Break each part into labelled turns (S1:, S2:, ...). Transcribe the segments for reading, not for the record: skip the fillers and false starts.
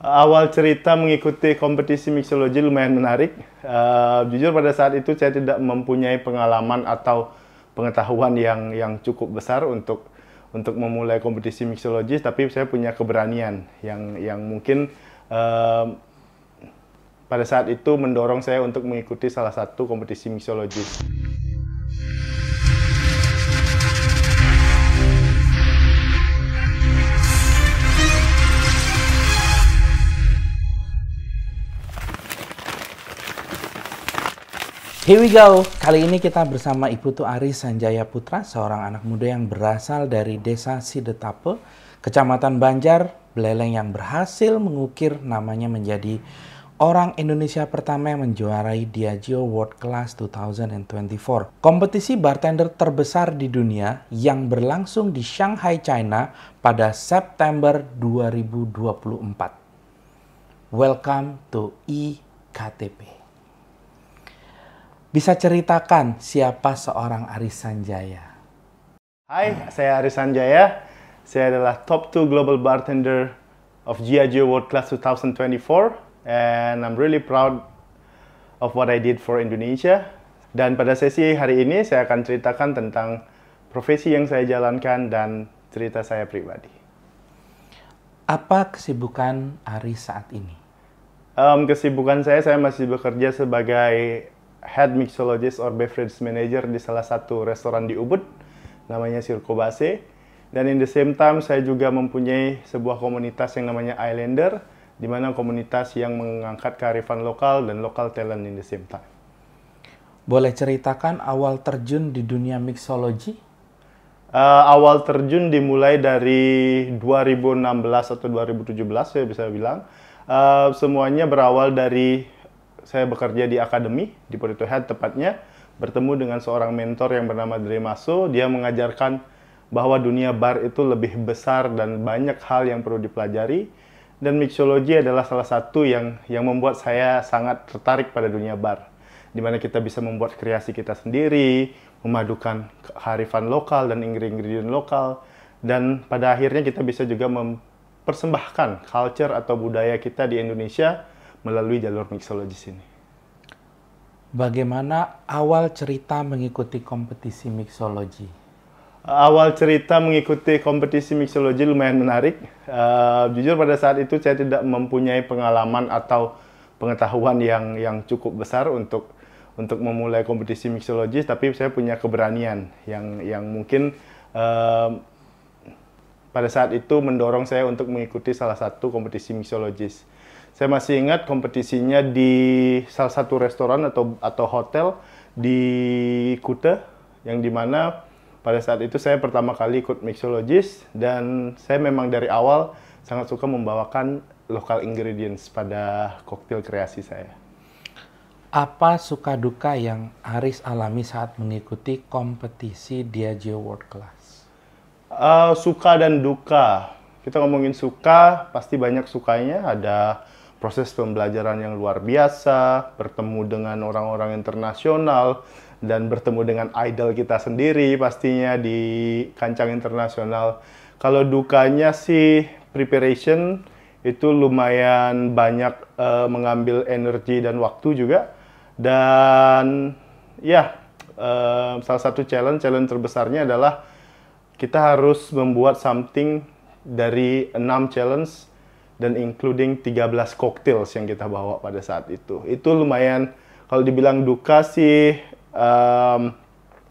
S1: Awal cerita mengikuti kompetisi mixology lumayan menarik. Jujur pada saat itu saya tidak mempunyai pengalaman atau pengetahuan yang cukup besar untuk memulai kompetisi mixology, tapi saya punya keberanian yang mungkin pada saat itu mendorong saya untuk mengikuti salah satu kompetisi mixology.
S2: Here we go! Kali ini kita bersama Iputu Aris Sanjaya Putra, seorang anak muda yang berasal dari desa Sidetape, Kecamatan Banjar, Beleleng, yang berhasil mengukir namanya menjadi orang Indonesia pertama yang menjuarai Diageo World Class 2024. Kompetisi bartender terbesar di dunia yang berlangsung di Shanghai, China pada September 2024. Welcome to IKTP. Bisa ceritakan siapa seorang Aris Sanjaya?
S1: Hai, saya Aris Sanjaya. Saya adalah top 2 global bartender of Diageo World Class 2024, and I'm really proud of what I did for Indonesia. Dan pada sesi hari ini saya akan ceritakan tentang profesi yang saya jalankan dan cerita saya pribadi.
S2: Apa kesibukan Aris saat ini?
S1: Kesibukan saya masih bekerja sebagai head mixologist or beverage manager di salah satu restoran di Ubud, namanya Circo Base. Dan in the same time, saya juga mempunyai sebuah komunitas yang namanya Islander, di mana komunitas yang mengangkat kearifan lokal dan lokal talent in the same time.
S2: Boleh ceritakan awal terjun di dunia mixology?
S1: Awal terjun dimulai dari 2016 atau 2017, saya bisa bilang. Semuanya berawal dari saya bekerja di akademi, di Potato Head tepatnya, bertemu dengan seorang mentor yang bernama Dre Maso. Dia mengajarkan bahwa dunia bar itu lebih besar dan banyak hal yang perlu dipelajari. Dan mixology adalah salah satu yang membuat saya sangat tertarik pada dunia bar. Di mana kita bisa membuat kreasi kita sendiri, memadukan kearifan lokal dan ingredient lokal. Dan pada akhirnya kita bisa juga mempersembahkan culture atau budaya kita di Indonesia melalui jalur mixologis ini.
S2: Bagaimana awal cerita mengikuti kompetisi mixology?
S1: Awal cerita mengikuti kompetisi mixology lumayan menarik. Jujur pada saat itu saya tidak mempunyai pengalaman atau pengetahuan yang cukup besar untuk memulai kompetisi mixology, tapi saya punya keberanian yang mungkin pada saat itu mendorong saya untuk mengikuti salah satu kompetisi mixologis. Saya masih ingat kompetisinya di salah satu restoran atau hotel di Kuta, yang dimana pada saat itu saya pertama kali ikut mixologis, dan saya memang dari awal sangat suka membawakan local ingredients pada koktail kreasi saya.
S2: Apa suka duka yang Aris alami saat mengikuti kompetisi Diageo World Class?
S1: Suka dan duka. Kita ngomongin suka, pasti banyak sukanya. Ada proses pembelajaran yang luar biasa, bertemu dengan orang-orang internasional, dan bertemu dengan idol kita sendiri pastinya di kancah internasional. Kalau dukanya sih preparation, itu lumayan banyak mengambil energi dan waktu juga. Dan ya, salah satu challenge terbesarnya adalah kita harus membuat something dari 6 challenge dan including 13 cocktails yang kita bawa pada saat itu. Itu lumayan, kalau dibilang duka sih,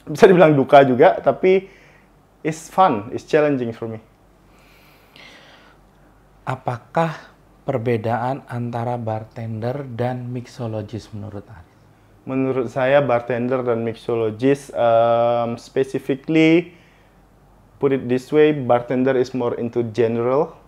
S1: bisa dibilang duka juga, tapi it's fun, it's challenging for me.
S2: Apakah perbedaan antara bartender dan mixologist menurut Aris?
S1: Menurut saya bartender dan mixologist, specifically, put it this way, bartender is more into general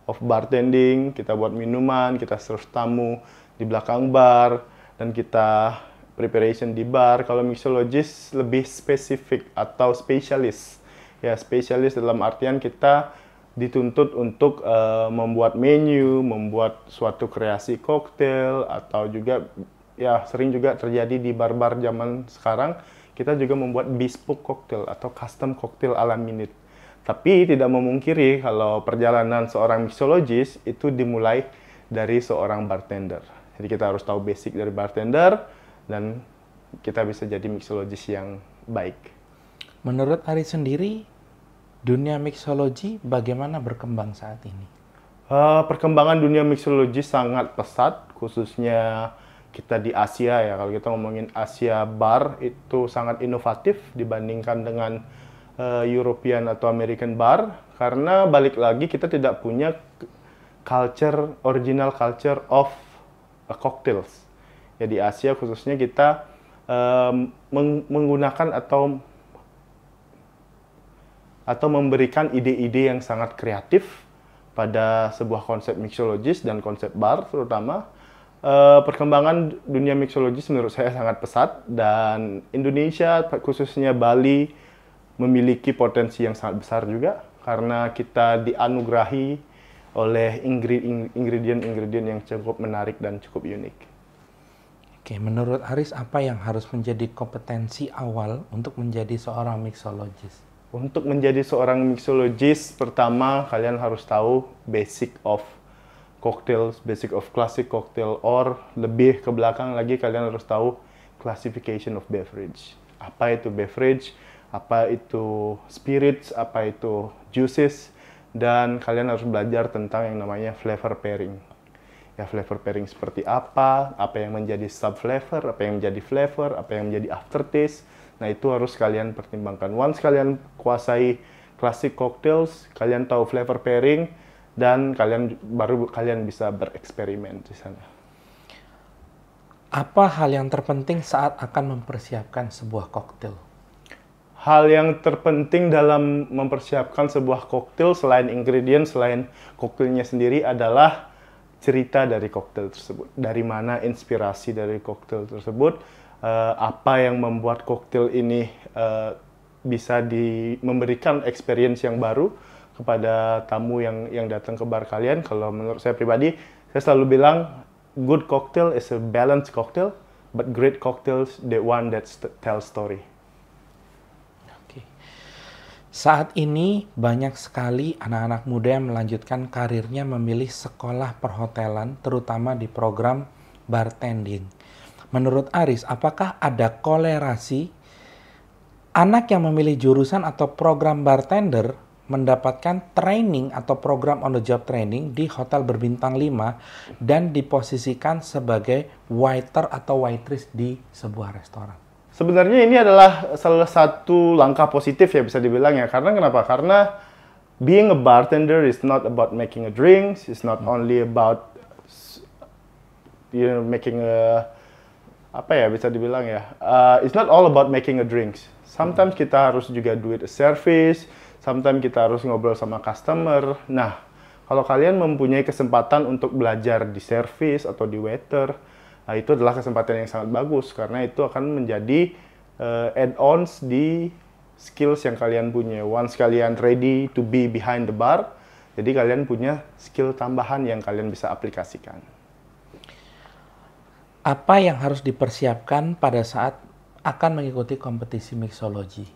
S1: of bartending. Kita buat minuman, kita serve tamu di belakang bar, dan kita preparation di bar. Kalau mixologist lebih spesifik atau spesialis. Ya, spesialis dalam artian kita dituntut untuk membuat menu, membuat suatu kreasi koktail, atau juga ya sering juga terjadi di bar-bar zaman sekarang, kita juga membuat bespoke koktail atau custom koktail ala minute. Tapi tidak memungkiri kalau perjalanan seorang mixologist itu dimulai dari seorang bartender. Jadi kita harus tahu basic dari bartender dan kita bisa jadi mixologist yang baik.
S2: Menurut Aris sendiri, dunia mixology bagaimana berkembang saat ini?
S1: Perkembangan dunia mixology sangat pesat, khususnya kita di Asia ya. Kalau kita ngomongin Asia bar itu sangat inovatif dibandingkan dengan European atau American bar, karena balik lagi kita tidak punya original culture of cocktails. Ya di Asia khususnya kita menggunakan atau memberikan ide-ide yang sangat kreatif pada sebuah konsep mixologis dan konsep bar terutama. Perkembangan dunia mixologis menurut saya sangat pesat dan Indonesia khususnya Bali memiliki potensi yang sangat besar juga karena kita dianugerahi oleh ingredient-ingredient yang cukup menarik dan cukup unik.
S2: Oke, menurut Aris apa yang harus menjadi kompetensi awal untuk menjadi seorang mixologist?
S1: Untuk menjadi seorang mixologist, pertama kalian harus tahu basic of cocktails, basic of classic cocktail, or lebih ke belakang lagi kalian harus tahu classification of beverage. Apa itu beverage, apa itu spirits, apa itu juices, dan kalian harus belajar tentang yang namanya flavor pairing. Ya, flavor pairing seperti apa yang menjadi sub flavor, apa yang menjadi flavor, apa yang menjadi aftertaste. Nah, itu harus kalian pertimbangkan. Once kalian kuasai classic cocktails, kalian tahu flavor pairing, dan baru kalian bisa bereksperimen di sana.
S2: Apa hal yang terpenting saat akan mempersiapkan sebuah koktail?
S1: Hal yang terpenting dalam mempersiapkan sebuah koktail selain ingredient, selain koktailnya sendiri adalah cerita dari koktail tersebut. Dari mana inspirasi dari koktail tersebut, apa yang membuat koktail ini bisa memberikan experience yang baru kepada tamu yang datang ke bar kalian. Kalau menurut saya pribadi, saya selalu bilang good cocktail is a balanced cocktail, but great cocktails the one that tells story.
S2: Saat ini banyak sekali anak-anak muda yang melanjutkan karirnya memilih sekolah perhotelan, terutama di program bartending. Menurut Aris, apakah ada kolerasi anak yang memilih jurusan atau program bartender mendapatkan training atau program on the job training di hotel berbintang 5 dan diposisikan sebagai waiter atau waitress di sebuah restoran?
S1: Sebenarnya ini adalah salah satu langkah positif ya bisa dibilang ya. Karena kenapa? Karena being a bartender is not about making a drinks, it's not only about making a bisa dibilang ya. It's not all about making a drinks. Sometimes kita harus juga do it a service, sometimes kita harus ngobrol sama customer. Nah, kalau kalian mempunyai kesempatan untuk belajar di service atau di waiter, nah, itu adalah kesempatan yang sangat bagus karena itu akan menjadi add-ons di skills yang kalian punya. Once kalian ready to be behind the bar, jadi kalian punya skill tambahan yang kalian bisa aplikasikan.
S2: Apa yang harus dipersiapkan pada saat akan mengikuti kompetisi mixology?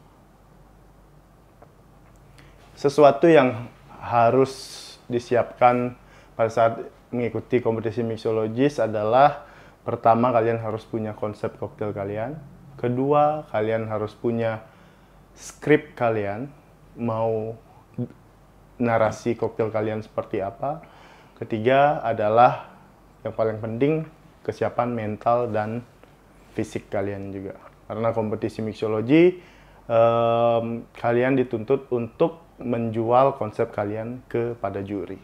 S1: Sesuatu yang harus disiapkan pada saat mengikuti kompetisi mixologis adalah pertama, kalian harus punya konsep koktail kalian. Kedua, kalian harus punya skrip kalian, mau narasi koktail kalian seperti apa. Ketiga adalah yang paling penting, kesiapan mental dan fisik kalian juga. Karena kompetisi mixology, kalian dituntut untuk menjual konsep kalian kepada juri.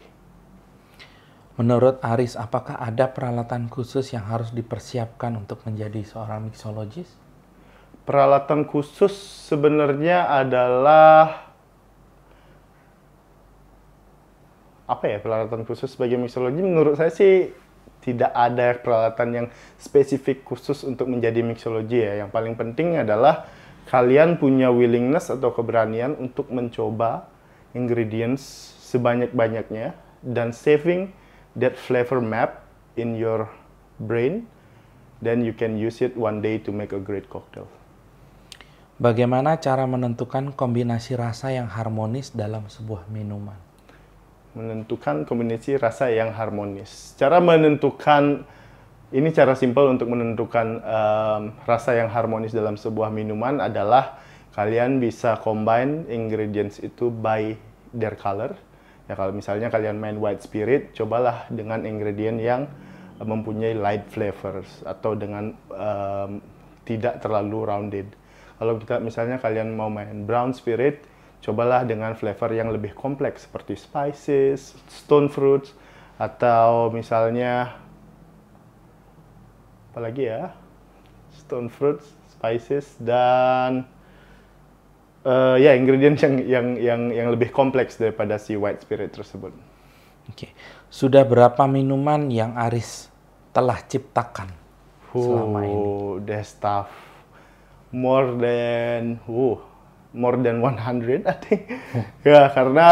S2: Menurut Aris, apakah ada peralatan khusus yang harus dipersiapkan untuk menjadi seorang mixologist?
S1: Peralatan khusus sebenarnya adalah peralatan khusus sebagai mixologi? Menurut saya sih tidak ada peralatan yang spesifik khusus untuk menjadi mixologi ya. Yang paling penting adalah kalian punya willingness atau keberanian untuk mencoba ingredients sebanyak-banyaknya dan saving that flavor map in your brain, then you can use it one day to make a great cocktail.
S2: Bagaimana cara menentukan kombinasi rasa yang harmonis dalam sebuah minuman?
S1: Menentukan kombinasi rasa yang harmonis. Cara menentukan, ini cara simpel untuk menentukan rasa yang harmonis dalam sebuah minuman adalah kalian bisa combine ingredients itu by their color. Ya, kalau misalnya kalian main white spirit, cobalah dengan ingredient yang mempunyai light flavors atau dengan tidak terlalu rounded. Kalau kita misalnya kalian mau main brown spirit, cobalah dengan flavor yang lebih kompleks seperti spices, stone fruits, atau misalnya apalagi ya, stone fruits, spices, dan ya ingredient yang lebih kompleks daripada si white spirit tersebut.
S2: Oke. Sudah berapa minuman yang Aris telah ciptakan selama ini?
S1: That's tough. More than 100 I think. Ya, karena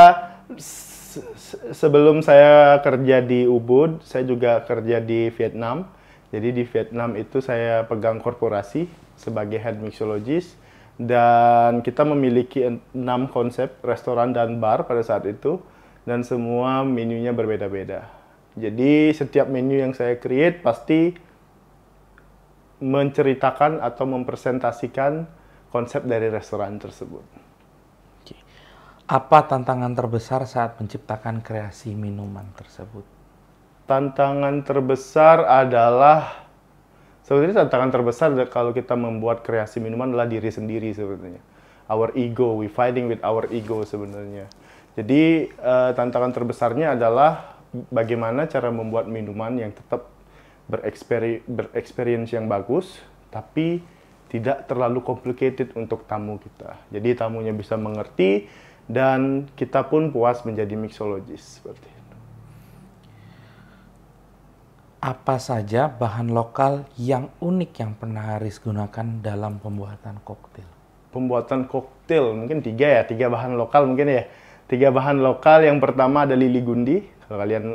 S1: sebelum saya kerja di Ubud, saya juga kerja di Vietnam. Jadi di Vietnam itu saya pegang korporasi sebagai head mixologist, dan kita memiliki 6 konsep restoran dan bar pada saat itu, dan semua menunya berbeda-beda. Jadi setiap menu yang saya create pasti menceritakan atau mempresentasikan konsep dari restoran tersebut.
S2: Oke. Apa tantangan terbesar saat menciptakan kreasi minuman tersebut?
S1: Tantangan terbesar adalah, sebenarnya tantangan terbesar kalau kita membuat kreasi minuman adalah diri sendiri sebenarnya. Our ego, we fighting with our ego sebenarnya. Jadi tantangan terbesarnya adalah bagaimana cara membuat minuman yang tetap bereksperience yang bagus, tapi tidak terlalu complicated untuk tamu kita. Jadi tamunya bisa mengerti, dan kita pun puas menjadi mixologist seperti itu.
S2: Apa saja bahan lokal yang unik yang pernah Haris gunakan dalam pembuatan koktail?
S1: Pembuatan koktail mungkin 3 bahan lokal mungkin ya. 3 bahan lokal, yang pertama ada lili gundi. Kalau kalian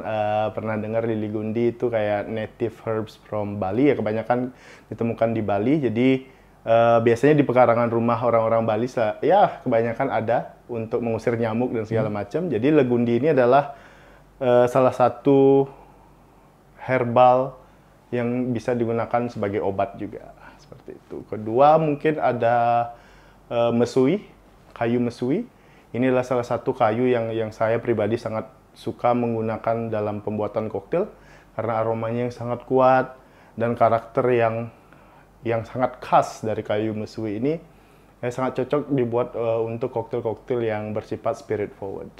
S1: pernah dengar, lili gundi itu kayak native herbs from Bali ya, kebanyakan ditemukan di Bali. Jadi biasanya di pekarangan rumah orang-orang Bali ya kebanyakan ada untuk mengusir nyamuk dan segala macam. Jadi legundi ini adalah salah satu herbal yang bisa digunakan sebagai obat juga, seperti itu. Kedua mungkin ada mesui, kayu mesui. Ini adalah salah satu kayu yang saya pribadi sangat suka menggunakan dalam pembuatan koktail karena aromanya yang sangat kuat dan karakter yang sangat khas dari kayu mesui ini sangat cocok dibuat untuk koktail-koktail yang bersifat spirit forward.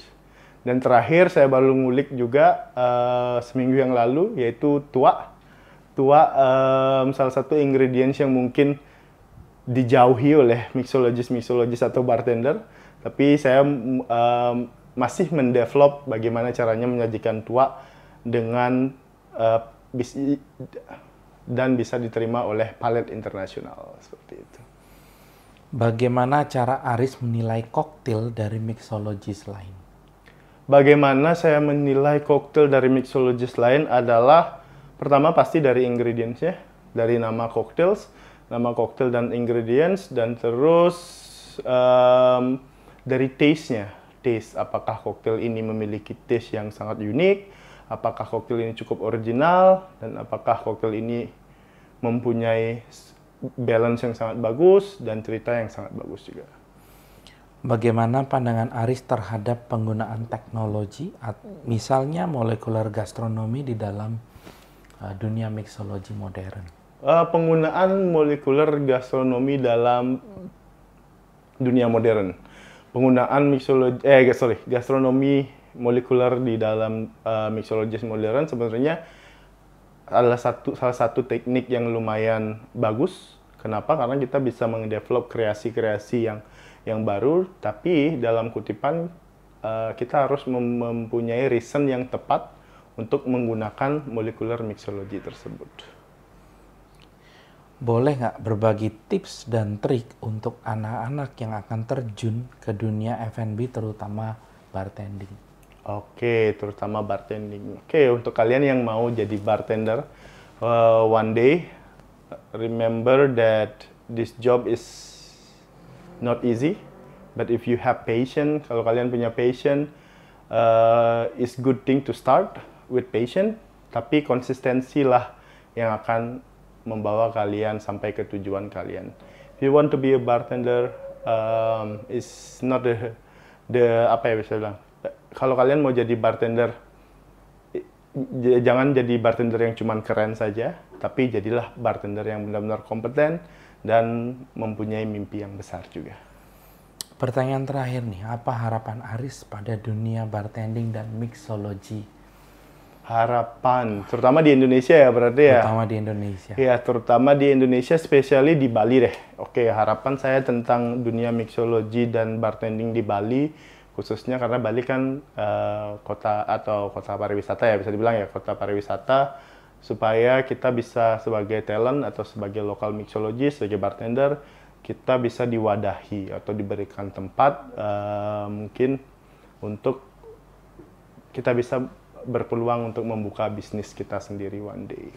S1: Dan terakhir saya baru ngulik juga seminggu yang lalu, yaitu tua. Tua salah satu ingredients yang mungkin dijauhi oleh mixologist atau bartender, tapi saya masih mendevelop bagaimana caranya menyajikan tua dengan dan bisa diterima oleh palet internasional seperti itu.
S2: Bagaimana cara Aris menilai koktail dari mixologist lain?
S1: Bagaimana saya menilai koktail dari mixologist lain adalah pertama pasti dari ingredients-nya, dari nama cocktails, nama koktail dan ingredients, dan terus dari taste-nya. Taste, apakah koktail ini memiliki taste yang sangat unik, apakah koktail ini cukup original, dan apakah koktail ini mempunyai balance yang sangat bagus dan cerita yang sangat bagus juga.
S2: Bagaimana pandangan Aris terhadap penggunaan teknologi, misalnya molekular gastronomi di dalam dunia mixologi modern?
S1: Penggunaan molekular gastronomi dalam dunia modern. Penggunaan gastronomi molekuler di dalam mixologi modern sebenarnya adalah salah satu teknik yang lumayan bagus. Kenapa? Karena kita bisa mendevelop kreasi-kreasi yang baru, tapi dalam kutipan kita harus mempunyai reason yang tepat untuk menggunakan molekuler mixologi tersebut.
S2: Boleh nggak berbagi tips dan trik untuk anak-anak yang akan terjun ke dunia F&B, terutama bartending?
S1: Oke, terutama bartending. Oke, untuk kalian yang mau jadi bartender, one day, remember that this job is not easy, but if you have patience, kalau kalian punya patience, it's good thing to start with patience, tapi konsistensi lah yang akan membawa kalian sampai ke tujuan kalian. If you want to be a bartender, it's not the apa ya bisa bilang. Kalau kalian mau jadi bartender, jangan jadi bartender yang cuman keren saja, tapi jadilah bartender yang benar-benar kompeten dan mempunyai mimpi yang besar juga.
S2: Pertanyaan terakhir nih, apa harapan Aris pada dunia bartending dan mixology?
S1: Harapan, terutama di Indonesia ya berarti ya?
S2: Terutama di Indonesia.
S1: Ya, terutama di Indonesia, spesially di Bali deh. Oke, harapan saya tentang dunia mixology dan bartending di Bali, khususnya karena Bali kan kota pariwisata ya, bisa dibilang ya, kota pariwisata, supaya kita bisa sebagai talent atau sebagai local mixologist, sebagai bartender, kita bisa diwadahi atau diberikan tempat mungkin untuk kita bisa berpeluang untuk membuka bisnis kita sendiri one day.